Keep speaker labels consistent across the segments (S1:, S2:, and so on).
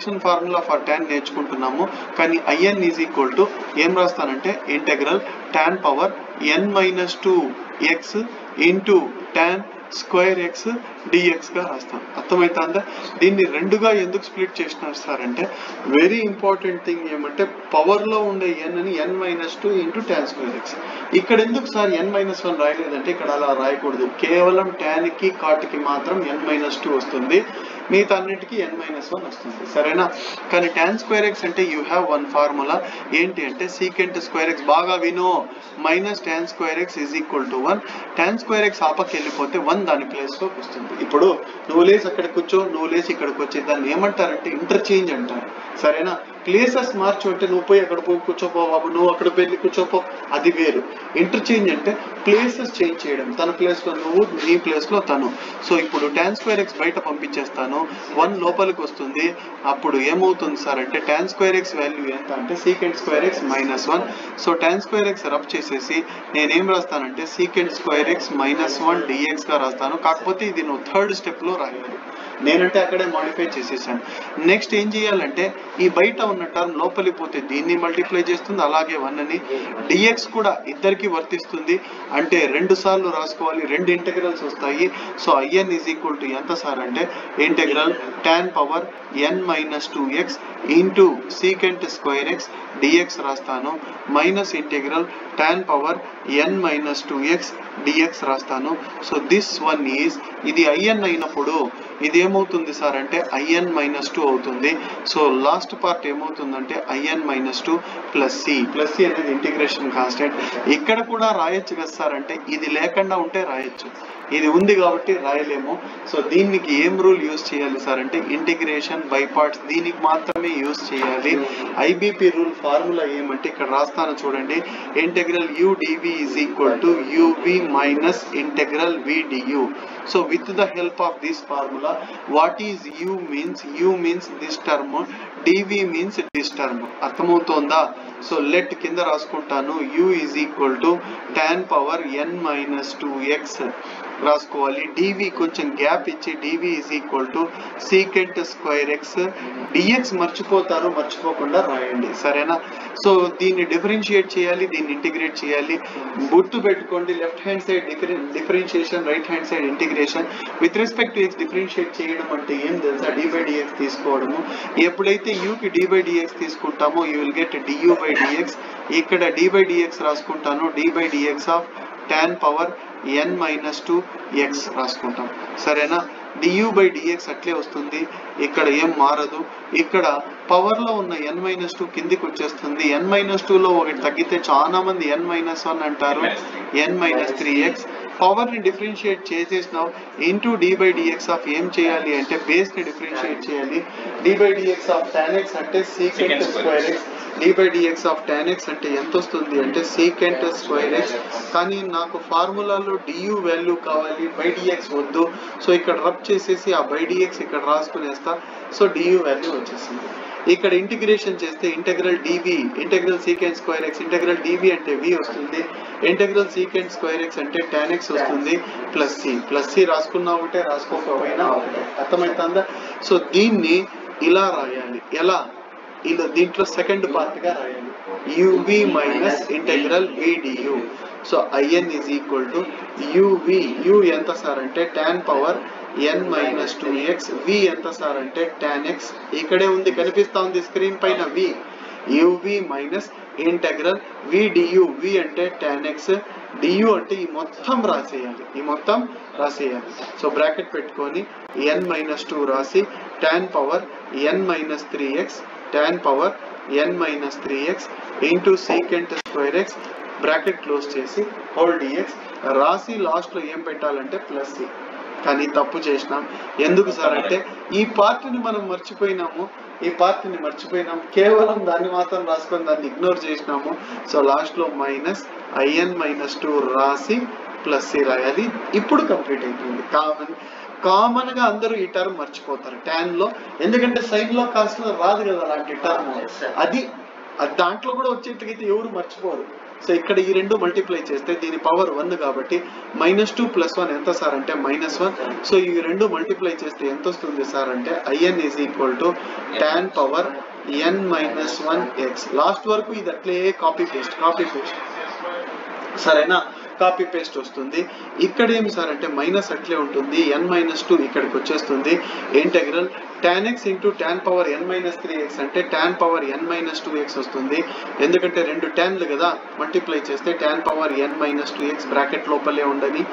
S1: Reduction formula for tan నేర్చుకుంటున్నాము. కానీ IN is equal to ఏం రాస్తానంటే integral tan power n-2x into tan square x dx గా రాస్తాం. అర్థమవుతుందా? దీన్ని రెండుగా ఎందుకు స్ప్లిట్ చేసినారు సార్ అంటే వెరీ ఇంపార్టెంట్ థింగ్ ఏమంటే పవర్ లో ఉండే n అని n-2 into tan square X. ఇక్కడ ఎందుకు సార్ n-1 రాయలేదంటే ఇక్కడ అలా రాయకూడదు. కేవలం tan కి cot కి మాత్రం n-2 వస్తుంది, మిగతా అన్నిటికీ n-1 వస్తుంది. సరేనా? కానీ tan స్క్వేర్ ఎక్స్ అంటే యూ హ్యావ్ వన్ ఫార్ములా ఏంటి అంటే సీకెంట్ స్క్వేర్ ఎక్స్. బాగా వినో, minus tan square x is equal to 1. tan square x ఆపకి వెళ్ళిపోతే 1 దాని ప్లేస్ లోకి వస్తుంది. ఇప్పుడు నువ్వు లేసి అక్కడ కూర్చో, నువ్వు లేసి ఇక్కడికి వచ్చి దాన్ని ఏమంటారంటే ఇంటర్చేంజ్ అంటారు. సరేనా? ప్లేసెస్ మార్చు అంటే నువ్వు పోయి అక్కడ పోయి కూర్చోపో బాబు, నువ్వు అక్కడ వెళ్ళి కూర్చోపో, అది వేరు. ఇంటర్చేంజ్ అంటే ప్లేసెస్ చేంజ్ చేయడం, తన ప్లేస్ లో నువ్వు, నీ ప్లేస్ లో తను. సో ఇప్పుడు tan స్క్వేర్ ఎక్స్ బయట పంపించేస్తాను, 1 లోపలికి వస్తుంది. అప్పుడు ఏమవుతుంది సార్ అంటే tan స్క్వేర్ ఎక్స్ వాల్యూ ఎంత అంటే secant square X -1. So tan square X rub చేసేసి నేనేం రాస్తానంటే సీకెంట్ స్క్వేర్ ఎక్స్ -1 dx గా రాస్తాను. కాకపోతే ఇది నువ్వు థర్డ్ స్టెప్ లో రాయాలి, నేనంటే అక్కడే మాడిఫై చేసేసాను. నెక్స్ట్ ఏం చేయాలంటే ఈ బయట ఉన్న టర్మ్ లోపలికి పోతే దీన్ని మల్టిప్లై చేస్తుంది, అలాగే 1 అని డిఎక్స్ కూడా ఇద్దరికి వర్తిస్తుంది. అంటే 2 సార్లు రాసుకోవాలి, 2 ఇంటెగ్రల్స్ వస్తాయి. So IN is equal to ఎంత సార్ అంటే integral tan power n-2x into secant square x dx రాస్తాను, minus integral tan power n-2x dx రాస్తాను. సో దిస్ వన్ ఈజ్, ఇది IN అయినప్పుడు ఇది ఏమవుతుంది సార్ అంటే IN-2 అవుతుంది. సో లాస్ట్ పార్ట్ ఏమవుతుందంటే IN-2 ప్లస్ సి అనేది ఇంటిగ్రేషన్ కాన్స్టెంట్. ఇక్కడ కూడా రాయొచ్చు కదా సార్ అంటే ఇది లేకుండా ఉంటే రాయొచ్చు, ఇది ఉంది కాబట్టి రాయలేము. సో దీనికి ఏం రూల్ యూజ్ చేయాలి సార్ అంటే ఇంటిగ్రేషన్ బై పార్ట్స్, దీనికి మాత్రమే యూజ్ చేయాలి. IBP రూల్ ఫార్ములా ఏమంటే ఇక్కడ రాస్తాను చూడండి, integral u dv is equal to uv minus integral v du. So with the help of this formula, what is u means this term, dv means this term. అర్థమవుతోందా? So let కింద రాసుకుంటాను, u is equal to tan power n-2x రాసుకోవాలి. dv కొంచెం gap ఇచ్చి dv is equal to secant square x dx మర్చిపోతారు, మర్చిపోకుండా రాయండి. సరేనా? సో దీన్ని డిఫరెన్షియేట్ చేయాలి, దీన్ని ఇంటిగ్రేట్ చేయాలి. గుర్తు పెట్టుకోండి, left hand side differentiation, right hand side integration. With respect to x differentiate చేయడం అంటే ఏం తెలుసా? d/dx తీసుకోవడము. ఎప్పుడైతే u కి d/dx తీసుకుంటామో you will get du/dx. ఇక్కడ d/dx రాసుకుంటాను, d/dx of tan power n-2x రాసుకుంటాం. సరేనా? du/dx అట్లే వస్తుంది, ఇక్కడ ఏం మారదు. ఇక్కడ పవర్ లో ఉన్న n-2 కిందికి వచ్చేస్తుంది. n-2 లో ఒకటి తగ్గితే చాలా మంది n-1 అంటారు, n-3x. పవర్ ని డిఫరెన్షియేట్ చేసేసినావు, ఇంటూ d/dx ఆఫ్ ఏం చేయాలి అంటే బేస్ ని డిఫరెన్షియేట్ చేయాలి. d/dx ఆఫ్ tan x అంటే secant square x, d/dx of tan x అంటే ఎంత వస్తుంది అంటే secant స్క్వేర్ x. కానీ నాకు ఫార్ములాలో du వాల్యూ కావాలి, dx వద్దు. సో ఇక్కడ రబ్ చేసేసి ఆ dx ఇక్కడ రాసుకునేస్తా. సో du వాల్యూ వచ్చేసింది. ఇక్కడ ఇంటిగ్రేషన్ చేస్తే integral dv, integral secant square x, integral dv అంటే v వస్తుంది, ఇంటెగ్రల్ secant స్క్వేర్ x అంటే tan x వస్తుంది, ప్లస్ సి రాసుకున్నా ఒకటే, రాసుకోకపోయినా ఒకటే. అర్థమవుతుందా? సో దీన్ని ఇలా రాయాలి. ఎలా? ఇలా దీంట్లో సెకండ్ పార్ట్ గా రాయాలి, uv minus integral v du. So IN is equal to uv, u ఎంత సార్ అంటే tan పవర్ n-2x, v ఎంత సార్ అంటే tan x. ఇక్కడే ఉంది, కనిపిస్తా ఉంది స్క్రీన్ పైన v. uv minus integral v du, v అంటే tan x, du అంటే ఈ మొత్తం రాసేయాలి, ఈ మొత్తం రాసేయాలి. సో బ్రాకెట్ పెట్టుకొని n-2 రాసి tan power n-3x, tan power n-3x into secant square x, bracket close చేసి హోల్ dx రాసి లాస్ట్ లో ఏం పెట్టాలంటే ప్లస్ సి. కానీ తప్పు చేసినాం. ఎందుకు సార్ అంటే ఈ పార్ట్ని మనం మర్చిపోయినాము, కేవలం దాన్ని మాత్రం రాసుకొని దాన్ని ఇగ్నోర్ చేసినాము. సో లాస్ట్ లో మైనస్ IN-2 రాసి ప్లస్ సి రాయాలి. ఇప్పుడు కంప్లీట్ అయిపోయింది. కామన్ గా అందరూ ఈ టర్మ్ మర్చిపోతారు tan లో, ఎందుకంటే సైన్ లో కాస్ట్ లో రాదు కదా అలాంటి టర్మ్. అది దాంట్లో కూడా వచ్చేట్టుకైతే ఎవరు మర్చిపోరు. సో ఇక్కడ ఈ రెండు మల్టిప్లై చేస్తే దీని పవర్ 1 కాబట్టి -2 + 1 ఎంత సార్ అంటే -1. సో ఈ రెండు మల్టిప్లై చేస్తే ఎంత వస్తుంది సార్ అంటే IN = tan power n - 1x. Last వరకు ఇది అట్లే కాపీ పేస్ట్ సరేనా, కాపీ పేస్ట్ వస్తుంది. ఇక్కడ ఏమి సార్ అంటే మైనస్ అట్లే ఉంటుంది, n - 2 ఇక్కడికి వచ్చేస్తుంది. Integral tan x × tan power n - 3x అంటే tan పవర్ n - 2x వస్తుంది. ఎందుకంటే రెండు ట్యాన్లు కదా, మల్టిప్లై చేస్తే tan power n - 2x bracket లోపలే ఉండని.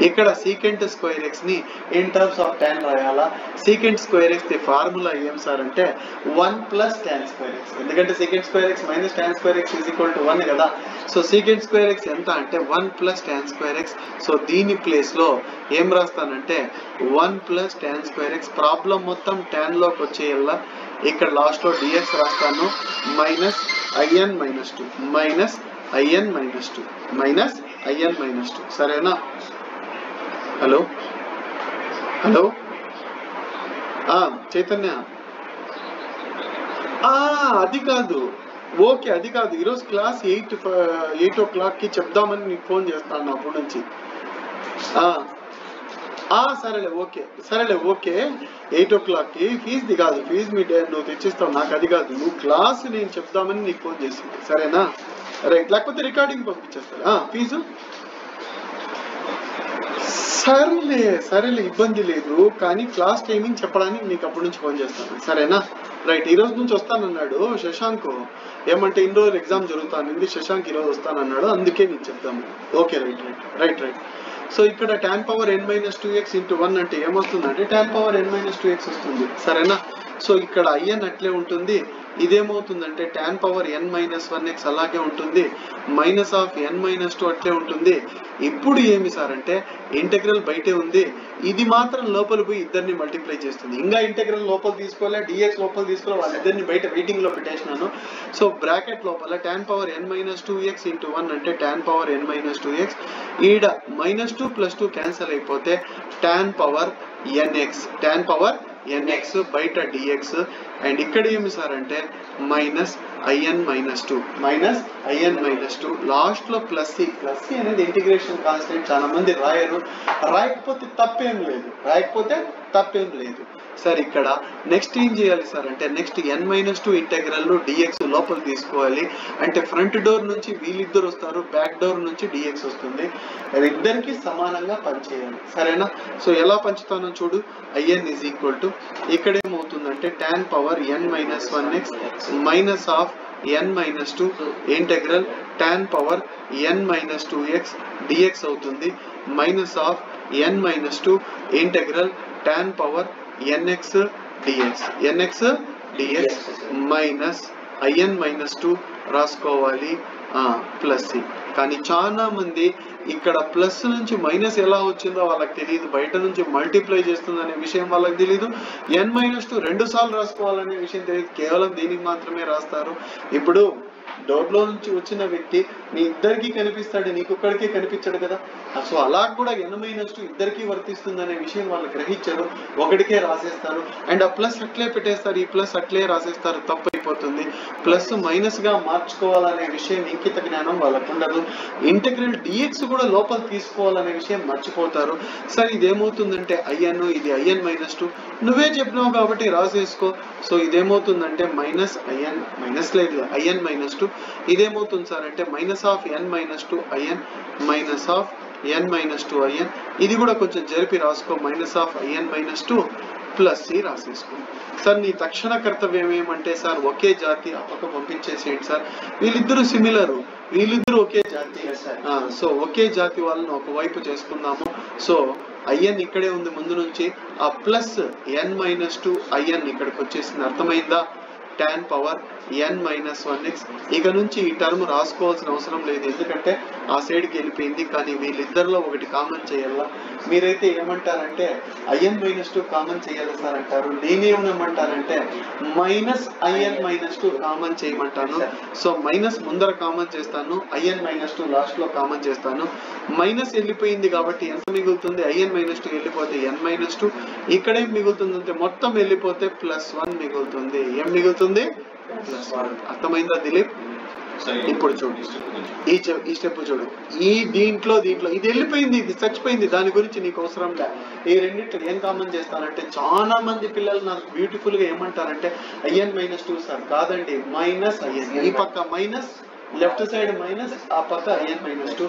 S1: ఇక్కడ secant స్క్వేర్ x ని in terms of tan రాయాలా. secant square x the formula ఏం సార్ అంటే 1 + tan స్క్వేర్ x. ఎందుకంటే secant square x - tan square x = 1 కదా. సో secant స్క్వేర్ x ఎంత అంటే 1 + tan స్క్వేర్ x. సో దీని ప్లేస్ లో ఏం రాస్తానంటే 1 + tan స్క్వేర్ x. ప్రాబ్లం మొత్తం tan లోకి వచ్చేయాల. ఇక్కడ లాస్ట్ లో dx రాస్తాను -in - 2 -in - 2 సరేనా. హలో చైతన్య, అది కాదు, ఓకే అది కాదు. ఈరోజు క్లాస్ 8 o'clock చెప్దామని నీకు ఫోన్ చేస్తాను అప్పటి నుంచి. సరేలే ఓకే 8 o'clock ఫీజుది కాదు, ఫీజు మీ నువ్వు తెచ్చిస్తావు నాకు, అది కాదు. నువ్వు క్లాస్ నేను చెప్దామని నీకు ఫోన్ చేసింది సరేనా. రైట్, లేకపోతే రికార్డింగ్ పంపించేస్తాను ఫీజు. సరేలే ఇబ్బంది లేదు, కానీ క్లాస్ టైమింగ్ చెప్పడానికి నీకు అప్పటి నుంచి ఫోన్ చేస్తాను సరేనా. రైట్, ఈ రోజు నుంచి వస్తానన్నాడు శశాంక్. ఏమంటే ఇన్ని రోజులు ఎగ్జామ్ జరుగుతానింది, శశాంక్ ఈరోజు వస్తానన్నాడు, అందుకే నీకు చెప్తాము. Okay right. సో ఇక్కడ tan పవర్ n - 2x × 1 అంటే ఏమొస్తుందంటే tan పవర్ n - 2x వస్తుంది సరేనా. సో ఇక్కడ IN అట్లే ఉంటుంది. ఇదేమవుతుందంటే tan పవర్ n - 1x అలాగే ఉంటుంది, -n - 2 అట్లే ఉంటుంది. ఇప్పుడు ఏమి సార్ అంటే ఇంటెగ్రల్ బయటే ఉంది, ఇది మాత్రం లోపల పోయి ఇద్దరిని మల్టిప్లై చేస్తుంది. ఇంకా ఇంటెగ్రల్ లోపల తీసుకోలే, dx లోపల తీసుకోలే, వాళ్ళిద్దరిని బయట వెయిటింగ్ లో పెట్టేసినాను. సో బ్రాకెట్ లోపల tan పవర్ n - 2x × 1 అంటే tan పవర్ n - 2x. ఈడ -2 + 2 క్యాన్సల్ అయిపోతే tan పవర్ nx బయట dx. అండ్ ఇక్కడ ఏమి సార్ అంటే -in - 2 లాస్ట్ లో ప్లస్ సి అనేది ఇంటిగ్రేషన్ కాన్స్టెంట్. చాలా మంది రాయకపోతే తప్పేం లేదు. సార్ ఇక్కడ నెక్స్ట్ ఏం చేయాలి సార్ అంటే నెక్స్ట్ n - 2 ఇంటెగ్రల్ dx లోపల తీసుకోవాలి. అంటే ఫ్రంట్ డోర్ నుంచి వీళ్ళిద్దరు వస్తారు, బ్యాక్ డోర్ నుంచి dx వస్తుంది. ఇద్దరికి సమానంగా పంచేయాలి సరేనా. సో ఎలా పంచుతానో చూడు. IN = ఇక్కడ ఏమవుతుందంటే tan power n - 1x -n - 2 integral tan power n - 2x dx అవుతుంది, -n - 2 integral tan power nx dx -in - 2 రాసుకోవాలి ప్లస్ సి. కానీ చాలా మంది ఇక్కడ ప్లస్ నుంచి మైనస్ ఎలా వచ్చిందో వాళ్ళకి తెలియదు, బయట నుంచి మల్టిప్లై చేస్తుందనే విషయం వాళ్ళకి తెలియదు, n - 2 2 సార్లు రాసుకోవాలనే విషయం తెలియదు, కేవలం దీనికి మాత్రమే రాస్తారు. ఇప్పుడు డోర్లో నుంచి వచ్చిన వ్యక్తి మీ ఇద్దరికి కనిపిస్తాడు, నీకొక్కడికే కనిపించాడు కదా. సో అలా కూడా n - 2 ఇద్దరికి వర్తిస్తుందనే విషయం వాళ్ళు గ్రహించారు, ఒకటికే రాసేస్తారు. అండ్ ఆ ప్లస్ అట్లే పెట్టేస్తారు, ఈ ప్లస్ అట్లే రాసేస్తారు, తప్పు అయిపోతుంది. ప్లస్ మైనస్ గా మార్చుకోవాలనే విషయం ఇంకిత జ్ఞానం వాళ్ళకు ఉండదు. ఇంటెగ్రల్ dx కూడా లోపల తీసుకోవాలనే విషయం మర్చిపోతారు. సరే ఇదేమవుతుందంటే IN, ఇది IN - 2 నువ్వే చెప్పినావు కాబట్టి రాసేసుకో. సో ఇదేమవుతుందంటే IN - 2 ఇదేమవుతుంది సార్ అంటే -n - 2 IN -n - 2 IN. ఇది కూడా కొంచెం జరిపి రాసుకో, -in - 2 ప్లస్ సి రాసేసుకో. సార్ నీ తక్షణ కర్తవ్యం ఏమంటే సార్ ఒకే జాతి ఆ పక్క పంపించేసేయండి సార్. వీళ్ళిద్దరూ సిమిలర్, వీళ్ళిద్దరూ ఒకే జాతి. సో ఒకే జాతి వాళ్ళని ఒకవైపు చేసుకుందాము. సో IN ఇక్కడే ఉంది ముందు నుంచి, ఆ ప్లస్ n - 2 IN ఇక్కడికి వచ్చేసింది, అర్థమైందా. tan power n - 1x. ఇక నుంచి ఈ టర్మ్ రాసుకోవాల్సిన అవసరం లేదు, ఎందుకంటే ఆ సైడ్కి వెళ్ళిపోయింది. కానీ వీళ్ళిద్దరిలో ఒకటి కామన్ చేయాలా. మీరైతే ఏమంటారంటే IN - 2 కామన్ చేయాలి సార్ అంటారు, నేనేమనమంటానంటే -in - 2 కామన్ చేయమంటాను. సో మైనస్ ముందర కామన్ చేస్తాను, IN - 2 లాస్ట్ లో కామన్ చేస్తాను. మైనస్ వెళ్ళిపోయింది కాబట్టి ఎంత మిగులుతుంది, IN - 2 వెళ్ళిపోతే n - 2. ఇక్కడేం మిగులుతుంది అంటే మొత్తం వెళ్ళిపోతే +1 మిగులుతుంది. ఏం మిగులుతుంది? +1. అర్థమైందా దిలీప్? ఇప్పుడు చూడు ఈ స్టెప్ చూడు, ఈ దీంట్లో ఇది వెళ్ళిపోయింది, ఇది చచ్చిపోయింది, దాని గురించి నీకు అవసరం లే. ఈ రెండింటిలో ఏం కామన్ చేస్తానంటే చాలా మంది పిల్లలు నాకు బ్యూటిఫుల్ గా ఏమంటారంటే IN-2 సార్. కాదండి, -IN. ఈ పక్క మైనస్, లెఫ్ట్ సైడ్ మైనస్, ఆ పక్క IN-2.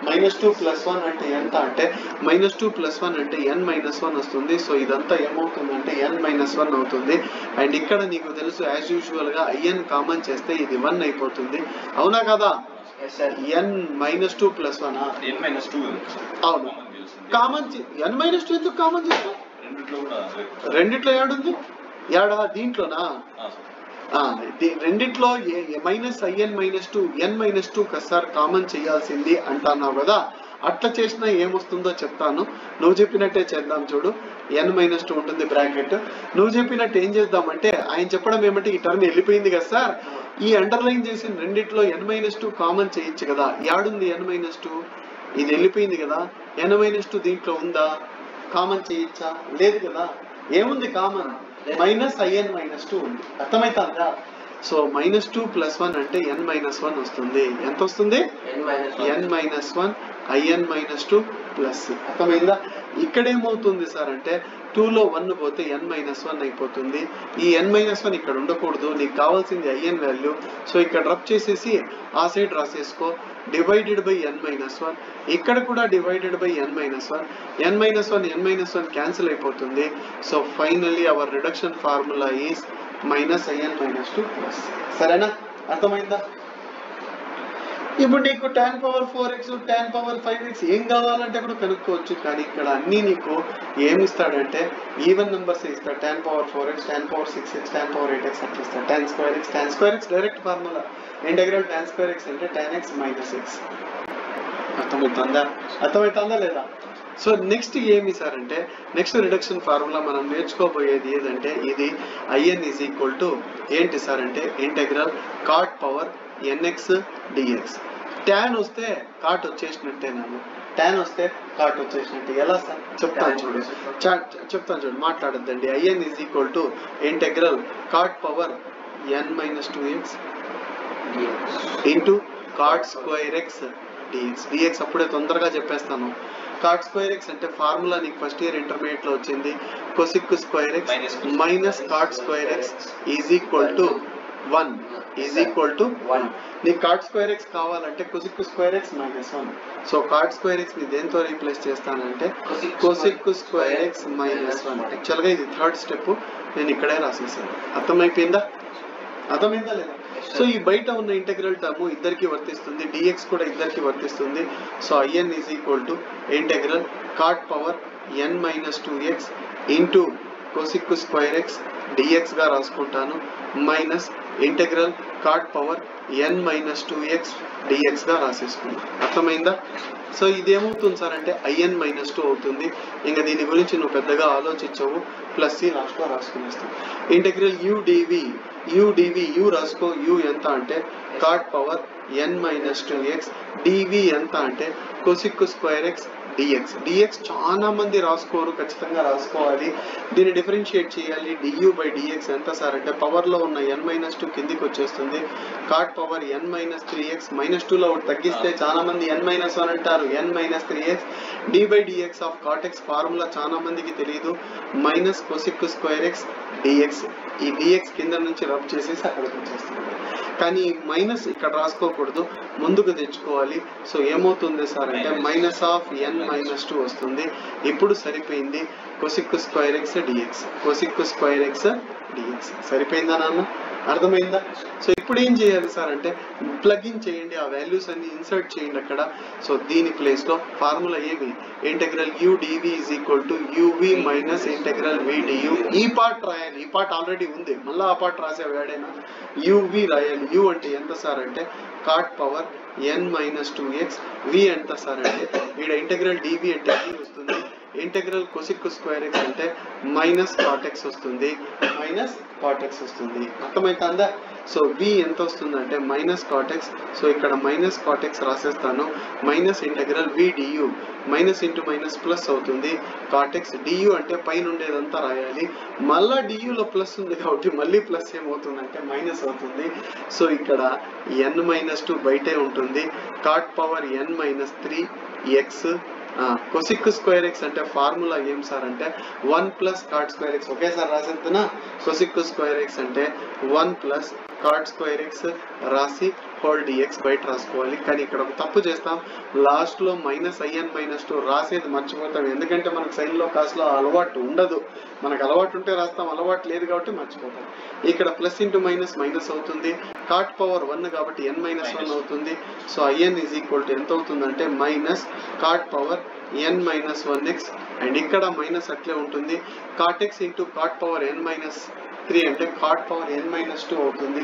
S1: -2 + 1 అంటే ఎంత అంటే -2 + 1 అంటే N-1 వస్తుంది. సో ఇదంతా ఏమవుతుందంటే N-1 అవుతుంది. అండ్ ఇక్కడ నీకు తెలుసు యాజ్ యూజువల్ గా IN కామన్ చేస్తే ఇది 1 అయిపోతుంది, అవునా కదా? N-2 + 1 అవును కామన్. N-2 ఎందుకు కామన్ చేస్తా? రెండిట్లో ఏడుంది, ఏడా దీంట్లోనా? రెండిట్లో -IN-2 N-2 కదా సార్ కామన్ చేయాల్సింది అంటున్నావు కదా. అట్లా చేసినా ఏమొస్తుందో చెప్తాను, నువ్వు చెప్పినట్టే చేద్దాం. చూడు, N-2 ఉంటుంది బ్రాకెట్. నువ్వు చెప్పినట్టు ఏం చేద్దామంటే, ఆయన చెప్పడం ఏమంటే ఈ టర్మ్ వెళ్ళిపోయింది కదా సార్, ఈ అండర్లైన్ చేసిన రెండిట్లో N-2 కామన్ చేయొచ్చు కదా. యాడుంది N-2? ఇది వెళ్ళిపోయింది కదా. N-2 దీంట్లో ఉందా? కామన్ చేయొచ్చా? లేదు కదా. ఏముంది కామన్? -IN-2 ఉంది. అర్థమవుతుందా? సో -2 + 1 అంటే N-1 వస్తుంది. ఎంత వస్తుంది? N-1 IN-2 plus. అర్థమైందా? ఇక్కడ ఏమవుతుంది సార్ అంటే 2లో 1 పోతే N-1 అయిపోతుంది. ఈ N-1 ఇక్కడ ఉండకూడదు, నీకు కావాల్సింది IN వాల్యూ. సో ఇక్కడ రబ్ చేసేసి ఆ సైడ్ రాసేసుకో, డివైడెడ్ బై N-1. ఇక్కడ కూడా divided by N-1. N-1 cancel అయిపోతుంది. So finally our reduction formula is -IN-2 plus. సరేనా? అర్థమైందా? ఇప్పుడు నీకు tan power 4x tan power 5x ఏం కావాలంటే కూడా కనుక్కోవచ్చు. కానీ ఇక్కడ అన్ని నీకు ఏమి ఇస్తాడంటే ఈవెన్ నెంబర్స్ ఇస్తాడు. tan power 4x, tan power 6x, tan power 8x అట్లా ఇస్తాడు. tan square x direct formula. Integral tan square x అంటే tan x - x. అర్థమవుతుందా లేదా? సో నెక్స్ట్ ఏమి సార్ అంటే, నెక్స్ట్ రిడక్షన్ ఫార్ములా మనం నేర్చుకోబోయేది ఏదంటే ఇది IN ఏంటి సార్ అంటే integral cot power NX dx. tan వస్తే కాట్ వచ్చేసినట్టే, నన్ను tan వస్తే కాట్ వచ్చేసినట్టే. ఎలా సార్ చెప్తాను చూడు, మాట్లాడద్దండి. IN integral cot power N-2x into cot square x dx. అప్పుడే తొందరగా చెప్పేస్తాను. cot square x అంటే ఫార్ములా నీకు ఫస్ట్ ఇయర్ ఇంటర్మీడియట్ లో వచ్చింది. cosec square x minus cot square x is equal to 1. నీకు cot square x కావాలంటే cosec square x -1. So cot square x ని దేంతో రీప్లేస్ చేస్తానంటే cosec square x -1. యాక్చువల్గా ఇది థర్డ్ స్టెప్, నేను ఇక్కడే రాసేసాను. అర్థమైపోయిందా లేదా? సో ఈ బయట ఉన్న ఇంటెగ్రల్ టర్మ్ ఇద్దరికి వర్తిస్తుంది, dx కూడా ఇద్దరికి వర్తిస్తుంది. So IN integral cot power N-2x into cosec square x dx గా రాసుకుంటాను, minus integral cot power N-2x dx గా రాసేసుకున్నాను. అర్థమైందా? సో ఇదేమవుతుంది సార్ అంటే IN-2 అవుతుంది. ఇంకా దీని గురించి నువ్వు పెద్దగా ఆలోచించవు, ప్లస్ సి లాస్ట్ లో రాసుకునేస్తావు. ఇంటెగ్రల్ u dv u రాసుకో. u ఎంత అంటే cot power N-2x, dv ఎంత అంటే cosec square x dx. చాలా మంది రాసుకోరు, ఖచ్చితంగా రాసుకోవాలి. దీన్ని డిఫరెన్షియేట్ చేయాలి. du/dx ఎంత సార్ అంటే పవర్ లో ఉన్న N-2 కిందికి వచ్చేస్తుంది. cot power N-3x -2లో ఒకటి తగ్గిస్తే చాలా మంది N-1 అంటారు. N-3x d/dx of cot x formula చాలా మందికి తెలియదు. Minus cosec square x dx. ఈ dx కింద నుంచి రబ్ చేసేసి అక్కడికి వచ్చేస్తుంది. కానీ మైనస్ ఇక్కడ రాసుకోకూడదు, ముందుకు తెచ్చుకోవాలి. సో ఏమవుతుంది సార్ అంటే -N-2 వస్తుంది. ఇప్పుడు సరిపోయింది. cosec square x dx సరిపోయిందా నాన్న? అర్థమైందా? సో ఇప్పుడు ఏం చేయాలి సార్ అంటే ప్లగ్ ఇన్ చేయండి, ఆ వాల్యూస్ అన్ని ఇన్సర్ట్ చేయండి అక్కడ. సో దీని ప్లేస్ లో ఫార్ములా ఏమి? Integral u dv uv minus integral v du. ఈ పార్ట్ రాయాలి, ఈ పార్ట్ ఆల్రెడీ ఉంది, మళ్ళీ ఆ పార్ట్ రాసే వేడైనా uv రాయాలి. u అంటే ఎంత సార్ అంటే cot power N-2x. v ఎంత సార్ అంటే ఇక్కడ ఇంటెగ్రల్ dv అంటే v వస్తుంది. ఇంటెగ్రల్ cosec square x అంటే మైనస్ cot x వస్తుంది, మైనస్ cot x వస్తుంది. అర్థమైతుందా? సో v ఎంత వస్తుందంటే మైనస్ cot x. సో ఇక్కడ మైనస్ cot x రాసేస్తాను. Minus integral v du, minus into minus plus అవుతుంది. cot x du అంటే పైన ఉండేదంతా రాయాలి. మళ్ళా du లో ప్లస్ ఉంది కాబట్టి మళ్ళీ ప్లస్ ఏమవుతుందంటే మైనస్ అవుతుంది. సో ఇక్కడ n-2 బయటే ఉంటుంది. cot power n-3 x cosec square x అంటే ఫార్ములా ఏం సార్ అంటే 1 ప్లస్ cot స్క్వేర్ x. ఒకేసారి రాసేస్తున్నా. cosec స్క్వేర్ x అంటే 1 ప్లస్ cot స్క్వేర్ x రాసి హోల్ dx బయట రాసుకోవాలి. కానీ ఇక్కడ ఒక తప్పు చేస్తాం. లాస్ట్ లో -in-2 రాసేది మర్చిపోతాం. ఎందుకంటే మనకు సైన్ లో కాస్ లో అలవాటు ఉండదు. మనకు అలవాటు ఉంటే రాస్తాం, అలవాటు లేదు కాబట్టి మర్చిపోతాం. ఇక్కడ ప్లస్ ఇంటూ మైనస్ మైనస్ అవుతుంది. cot పవర్ 1 కాబట్టి n-1 అవుతుంది. So in is equal to ఎంత అవుతుందంటే minus cot power n-1x and ఇక్కడ మైనస్ అట్లే ఉంటుంది. cot x into cot power n-3 అంటే cot పవర్ n-2 అవుతుంది.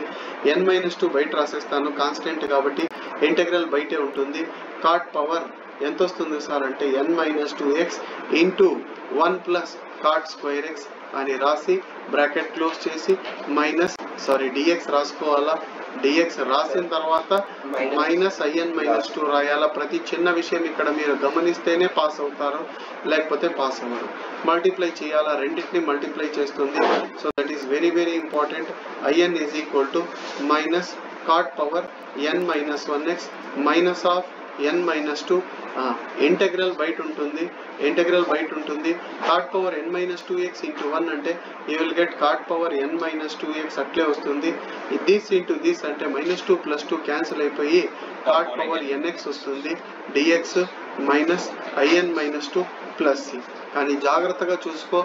S1: n-2 బయట రాసేస్తాను, కాన్స్టెంట్ కాబట్టి ఇంటెగ్రల్ బయటే ఉంటుంది. cot పవర్ ఎంత వస్తుంది సార్ అంటే n-2x into 1 plus cot square x అని రాసి బ్రాకెట్ క్లోజ్ చేసి dx రాసుకోవాలా. dx రాసిన తర్వాత మైనస్ in-2 రాయాలా. ప్రతి చిన్న విషయం ఇక్కడ మీరు గమనిస్తేనే పాస్ అవుతారు, లేకపోతే పాస్ అవ్వరు. మల్టిప్లై చేయాలా, రెండింటిని మల్టిప్లై చేస్తుంది. So that is very very important. in is equal to minus cot power n-1x minus of n-2 integral బయట ఉంటుంది. cot పవర్ n-2x ఇంటూ 1 అంటే you will get cot power n-2x అట్లే వస్తుంది. This into this అంటే -2 + 2 cancel అయిపోయి cot power nx వస్తుంది. dx minus in-2 plus c. కానీ జాగ్రత్తగా చూసుకో,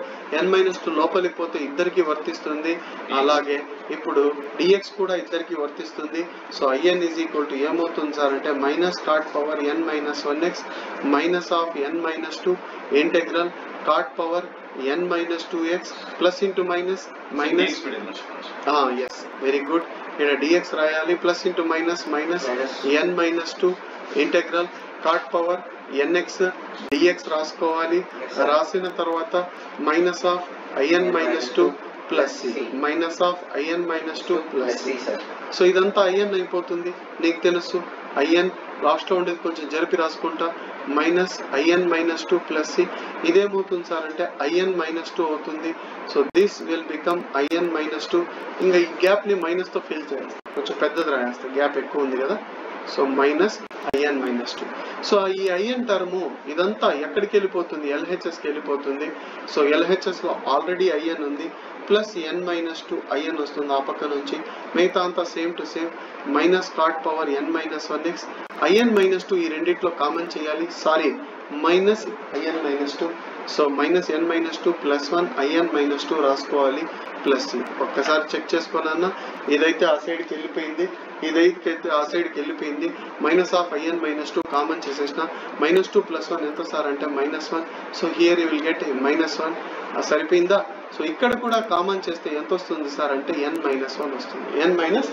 S1: n-2 లోపలికి పోతే ఇద్దరికి వర్తిస్తుంది. అలాగే ఇప్పుడు dx కూడా ఇద్దరికి వర్తిస్తుంది. So in is equal to ఏమవుతుంది సార్ అంటే minus cot power n-1x minus of n-2 integral cot power n-2x plus into minus yes very good. ఇక్కడ dx రాయాలి, plus into minus n-2 integral cot power nx dx రాసుకోవాలి. రాసిన తర్వాత minus of in-2 plus minus of in-2 plus. So ఇదంతా in అయిపోతుంది. నీకు తెలుసు in last లో ఉండేది కొంచెం జరిపి రాసుకుంటా. మైనస్ in-2 ప్లస్ ఇదేమవుతుంది సార్ అంటే in-2 అవుతుంది. So this will become in-2. ఇంకా ఈ గ్యాప్ ని మైనస్ తో ఫిల్ చేయాలి, కొంచెం పెద్దది రాయేస్తే గ్యాప్ ఎక్కువ ఉంది కదా. So minus in-2. సో ఈ in టర్ము ఇదంతా ఎక్కడికి వెళ్ళిపోతుంది, LHSకి వెళ్ళిపోతుంది. సో LHS లో ఆల్రెడీ in ఉంది, ప్లస్ n-2 in వస్తుంది ఆ పక్క నుంచి. మిగతా అంతా same to same. Minus cot power n-1x in-2 ఈ రెండిట్లో కామన్ చేయాలి. Sorry minus in-2. So minus n-2 plus 1 in-2 రాసుకోవాలి ప్లస్ c. ఒక్కసారి చెక్ చేసుకోనన్నా, ఇదైతే ఆ సైడ్కి వెళ్ళిపోయింది, ఇదైతే ఆ సైడ్కి వెళ్ళిపోయింది. మైనస్ ఆఫ్ in-2 కామన్ చేసేసిన. -2 + 1 ఎంత సార్ అంటే -1. So here you will get -1. సరిపోయిందా? సో ఇక్కడ కూడా కామన్ చేస్తే ఎంత వస్తుంది సార్ అంటే n-1 వస్తుంది. n-1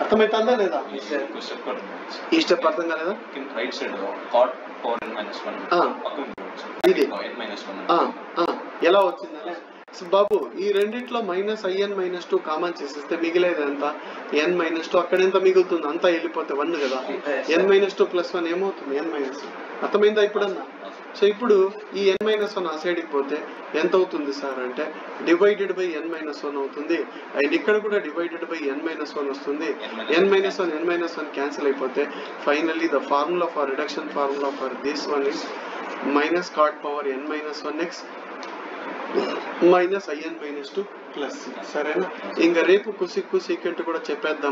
S1: అర్థమవుతుందా లేదా? ఈ స్టెప్ అర్థం కాలేదా? ఇది ఎలా వచ్చిందంటే బాబు ఈ రెండిట్లో మైనస్ in-2 కామన్ చేసేస్తే మిగిలేదు ఎంత n-2. అక్కడ ఎంత మిగులుతుంది, అంతా వెళ్ళిపోతే 1 కదా. n-2 + 1 ఏమవుతుంది n-. అర్థమైందా ఇప్పుడన్నా? సో ఇప్పుడు ఈ n-1 ఆ సైడ్కి పోతే ఎంత అవుతుంది సార్ అంటే డివైడెడ్ బై n-1 అవుతుంది. అండ్ ఇక్కడ కూడా డివైడెడ్ బై n-1 వస్తుంది. n-1 క్యాన్సిల్ అయిపోతే finally the formula for reduction formula for this one is minus cot power n-1x minus in-2 plus. సరేనా? ఇంకా రేపు cosec secant కూడా చెప్పేద్దాం.